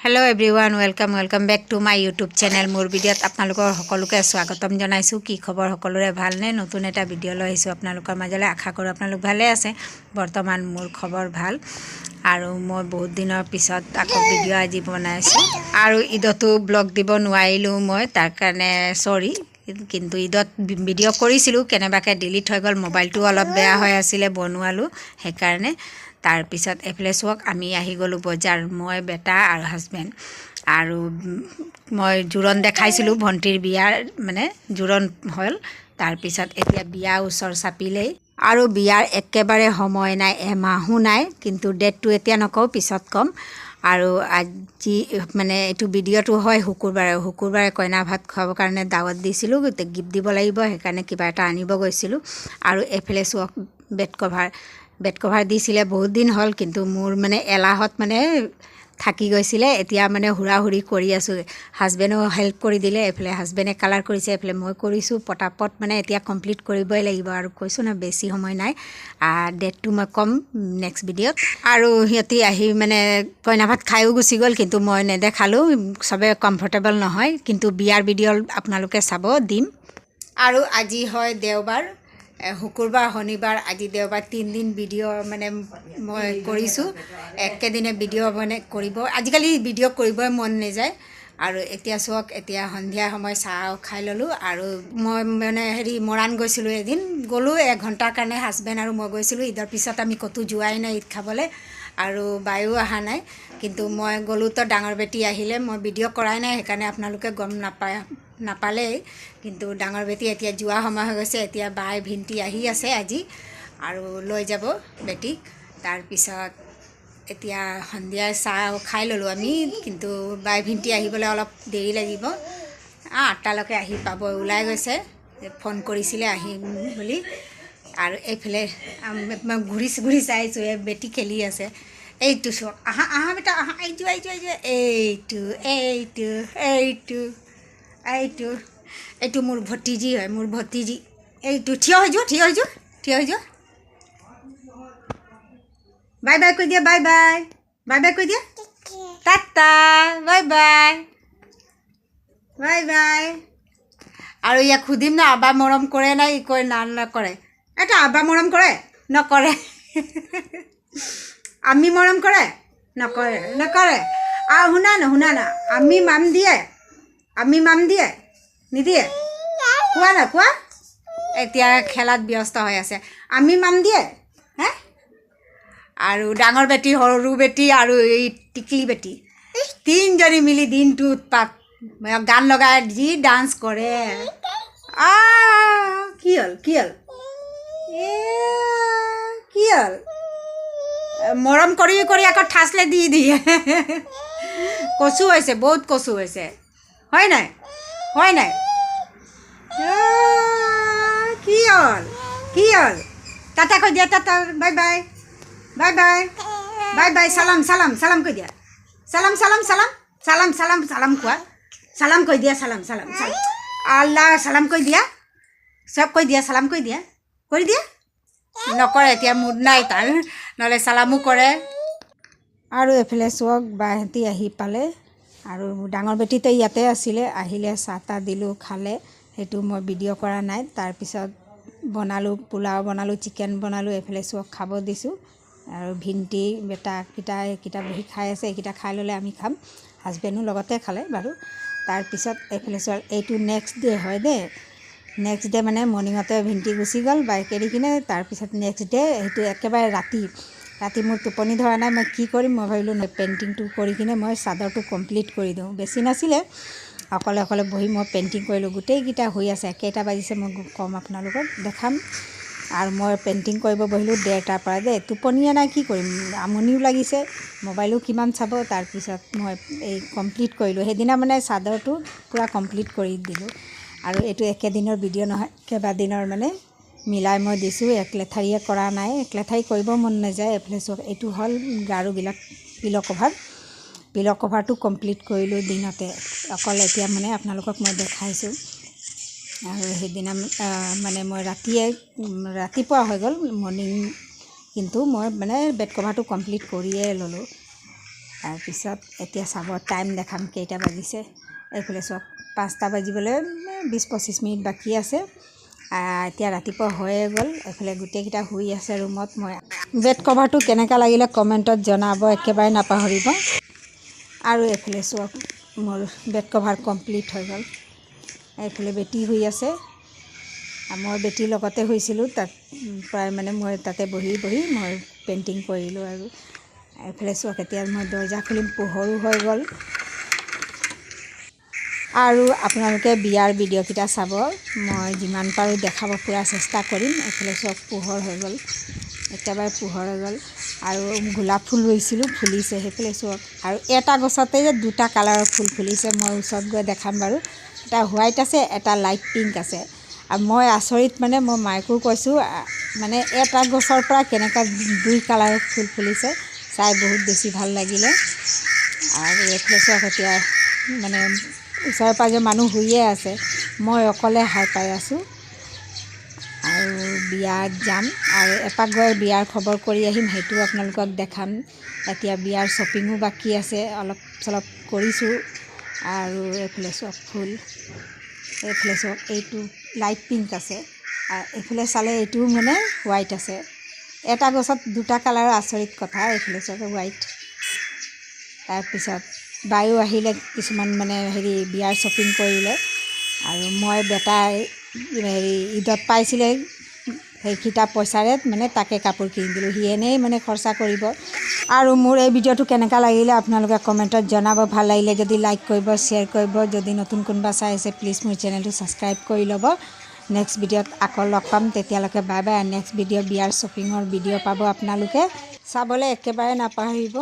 Hello everyone welcome back to my YouTube channel मोर भिडिओत आपनालोकर सकलोके स्वागतम जनाइछु कि खबर सकलोरे भालने नतुन एटा भिडिओ লৈ আহিছো आपनालोकर माजले आशा करो आपनालोक भाले आछे बर्तमान मोर खबर भाल आरो মই बहुत दिনৰ পিছত আকৌ ভিডিও আজি বনাইছো আৰু ইদতো ব্লগ দিব নোৱাৰিলো মই তাৰ কাৰণে সৰি কিন্তু ইদত ভিডিও কৰিছিলো কেনেবাকে ডিলিট হৈ গল মোবাইলটো অলপ বেয়া হৈ আছিল বনুৱালো হে কাৰণে तार पिছত एफले चक आमी आहि गलो बजार मैं बेटा और हाजबेंड और मैं जोरन देखाइसिलु भंटीर बियार माने जोरन हल तार पिছত एतिया बिया उसर चापिले और बियार एकेबारे समय नाइ एमाहु नाइ किन्तु डेटटो एतिया नकौ पिছত कम और আজি माने एटु भिडिओटो হয় শুকুৰবাৰে কইনা ভাত খাবৰ কাৰণে দাওয়াত দিছিলু গিফট দিব লাগিব হে কাৰণে কিবা এটা আনিব গৈছিলু আৰু এফলে চক बेड कभार दिसिले बहुत दिन हल किन्तु मोर माने एलाहत माने थाकी गइसिले एतिया माने हुरा हुरी करि आसु हाजबेंडो हेल्प करि दिले एफले हाजबेंडे कलर करिसे एफले মই करिसु पटापट माने एतिया कमप्लीट करिबय লাগিব আৰু কৈছো ना बेसी समय নাই डेटटो মই कम नेक्स्ट भिडिओत আৰু হিয়তি আহি माने কইনা ভাত খাইও গুছি গল কিন্তু মই নেদেখালো সবে কমফৰ্টেবল নহয় কিন্তু বিয়াৰ ভিডিও আপোনালোকে চাব দিম আৰু আজি হয় দেওবাৰ শুকুৰবাৰ শনিবাৰ আজি দেওবাৰ 3 दिन ভিডিও মানে মই কৰিছো একেদিনে ভিডিও মানে কৰিব আজিকালি ভিডিও কৰিব মন নাই যায় আৰু এতিয়া চক এতিয়া সন্ধিয়া সময় চাহ খাই ললো আৰু মই মানে হেৰি মৰাণ গৈছিলো এদিন গলো 1 ঘণ্টাৰ কাৰণে হাজবেন্ড আৰু মই গৈছিলো ইদৰ পিছত আমি কতো যোৱাই নাই ঈদ খাবলে আৰু বায়ু আহা নাই কিন্তু মই গলো তো ডাঙৰ বেটি আহিলে মই ভিডিও কৰাই নাই হে কাৰণে আপোনালোকে গম নাপালে কিন্তু ডাঙৰ বেটি এতিয়া জুৱা সময় হৈ গৈছে এতিয়া বাই ভিন্টি আহি আছে আজি আৰু লৈ যাব বেটিক তাৰ পিছত এতিয়া সন্ধিয়া চাহ খাই ললো আমি কিন্তু বাই ভিন্টি আহিবলৈ অলপ দেৰি লাগিব 8টা লৈকে আহি পাব উলাই গৈছে ফোন কৰিছিলে আহিম বুলি আৰু এফলে ঘুৰি চাইছো বেটি খেলি আছে এইটো চক আহা বেটা আহা এইটো এইটো মোর ভতিজি হয় মোর ভতিজি এইটো থিয় হৈ যো বাই বাই কই দিয়া বাই বাই কই দিয়া টাটা বাই বাই আৰু ইয়া খুদিম না আবা মৰম কৰে নাই কই না নকৰে এটা আবা মৰম কৰে নকৰে আমি মৰম কৰে নকৰে আ শুনা না আমি মাম দিয়ে নিদিয়ে কোৱা না কোৱা এতিয়া খেলাত ব্যস্ত হৈ আছে আমি মাম দিয়ে হে আৰু ডাঙৰ বেটি সৰু বেটি আৰু এই টিকলি বেটি তিনজনী মিলি দিনটো উৎপাত গান লগাই যি ডান্স কৰে কি হল মৰম কৰি আকৌ ঠাসলে দি দিয়ে কচু হৈছে বহুত কচু হৈছে হয় নাই কি হল টাটা কৈ দিয়া টাটা বাই বাই সালাম কৈ দিয়া সালাম কোৱা সালাম কৈ দিয়া সালাম আল্লাহ সালাম কৈ দিয়া সব কৈ দিয়া সালাম কৈ দিয়া নকৰে এতিয়া মুড নাই তাৰ নহলে সালামো কৰে আৰু এফালে চক বাহেতি আহি পালে আৰু ডাঙৰ বেটিতে ইয়াতে আছিলে আহিলে চাহটা দিলো খালে হেতু মই ভিডিও কৰা নাই তাৰ পিছত বনালো পোলাও বনালো চিকেন বনালো এফালে চক খাব দিছো আৰু ভিন্টি বেটা কিটা বহি খাই আছে কিটা খাই ললে আমি খাম হাজবেন্ডো লগতে খালে বাৰু তাৰ পিছত এফালে চক এইটো নেক্সট ডে হয় দে নেক্সট ডে মানে মৰ্নিংতে ভিন্টি গুচি গল বাইক এৰি কিনে তাৰ পিছত নেক্সট ডে হেতু একেবাৰে ৰাতি মোৰ টোপনি ধৰা নাই মই কি কৰিম মই ভাবিলো পেইন্টিংটো কৰি কিনে মই চাদৰটো কমপ্লিট কৰি দিওঁ বেছি নাছিলে অকলে বহি মই পেইন্টিং কৰিলো গোটেইকিটা হৈ আছে কেইটা বাজিছে মই কম আপোনালোকক দেখাম আৰু মই পেইন্টিং কৰিব বহিলো 1:30টাৰ পৰা দে টোপনিয়ে নাই কি কৰিম আমনিও লাগিছে মোবাইলো কিমান চাব তাৰ পিছত মই এই কমপ্লিট কৰিলো সেইদিনা মানে চাদৰটো পুৰা কমপ্লিট কৰি দিলো আৰু এটো একেদিনৰ ভিডিও নহয় কেইবাদিনৰ মানে মিলাই মই দিছো একলেথাৰিয়ে কৰা নাই একলেথাৰি কৰিব মন নাযায় এফলে চক এইটো হল গাৰুবিলাক পিলো কভাৰটো কমপ্লিট কৰিলো দিনতে অকল এতিয়া মানে আপোনালোকক মই দেখাইছো আৰু সেইদিনা মানে মই ৰাতিপুৱা হৈ গল মৰ্নিং কিন্তু মই মানে বেড কভাৰটো কমপ্লিট কৰিয়ে ললো তাৰপিছত এতিয়া চাব টাইম দেখাম কেইটা বাজিছে। এইফালে চাওক 5টা বাজিবলৈ 20-25 মিনিট বাকী আছে। এতিয়া ৰাতিপুৱা হৈয়ে গ'ল। এইফালে গোটেইকেইটা শুই আছে ৰুমত। মই বেড কভাৰটো কেনেকুৱা লাগিলে কমেণ্টত জনাব, একেবাৰে নাপাহৰিব। আৰু এইফালে চাওক মোৰ বেড কভাৰ কমপ্লিট হৈ গ'ল। এইফালে বেটি শুই আছে। মই বেটিৰ লগতে শুইছিলোঁ, তাত প্ৰায় মানে মই তাতে বহি মই পেইণ্টিং কৰিলোঁ। আৰু এইফালে চাওক এতিয়া মই দৰ্জা খুলিম, পোহৰো হৈ গ'ল। আৰু আপোনালোকে বিয়াৰ ভিডিঅ'কেইটা চাব, মই যিমান পাৰোঁ দেখাব পুৰা চেষ্টা কৰিম। এইফালে চাওক পোহৰ হৈ গ'ল, একেবাৰে পোহৰ হৈ গ'ল। আৰু গোলাপ ফুল ৰুইছিলোঁ, ফুলিছে। সেইফালে চাওক আৰু এটা গছতে যে 2টা কালাৰৰ ফুল ফুলিছে। মই ওচৰত গৈ দেখাম বাৰু। এটা হোৱাইট আছে, এটা লাইট পিংক আছে। আৰু মই আচৰিত, মানে মই মাইকো কৈছোঁ, মানে এটা গছৰ পৰা কেনেকুৱা 2 কালাৰৰ ফুল ফুলিছে চাই বহুত বেছি ভাল লাগিলে। আৰু এইফালে চাওক এতিয়া মানে ওচৰে পাঁজৰে মানুহ শুইয়ে আছে, মই অকলে হাৰ পাই আছোঁ। আৰু বিয়াত যাম, আৰু এপাক গৈ বিয়াৰ খবৰ কৰি আহিম, সেইটোও আপোনালোকক দেখাম। এতিয়া বিয়াৰ শ্বপিঙো বাকী আছে, অলপ চলপ কৰিছোঁ। আৰু এইফালে চাওক ফুল, এইফালে চাওক এইটো লাইট পিংক আছে, আৰু এইফালে চালে এইটোও মানে হোৱাইট আছে। এটা গছত 2টা কালাৰৰ আচৰিত কথা। এইফালে চাওক হোৱাইট। তাৰপিছত বায়ো আহিলে, কিছুমান মানে বিয়াৰ শ্বপিং কৰিলে। আৰু মই বেটাই ঈদত পাইছিলে, সেইকেইটা পইচাৰে মানে তাকে কাপোৰ কিনি দিলোঁ। সি এনেই মানে খৰচা কৰিব। আৰু মোৰ এই ভিডিঅ'টো কেনেকুৱা লাগিলে আপোনালোকে কমেণ্টত জনাব। ভাল লাগিলে যদি লাইক কৰিব, শ্বেয়াৰ কৰিব। যদি নতুন কোনোবা চাই আছে প্লিজ মোৰ চেনেলটো ছাবস্ক্ৰাইব কৰি ল'ব। নেক্সট ভিডিঅ'ত আকৌ লগ পাম, তেতিয়ালৈকে বাই বাই। নেক্সট ভিডিঅ' বিয়াৰ শ্বপিঙৰ ভিডিঅ' পাব আপোনালোকে, চাবলৈ একেবাৰে নাপাহৰিব।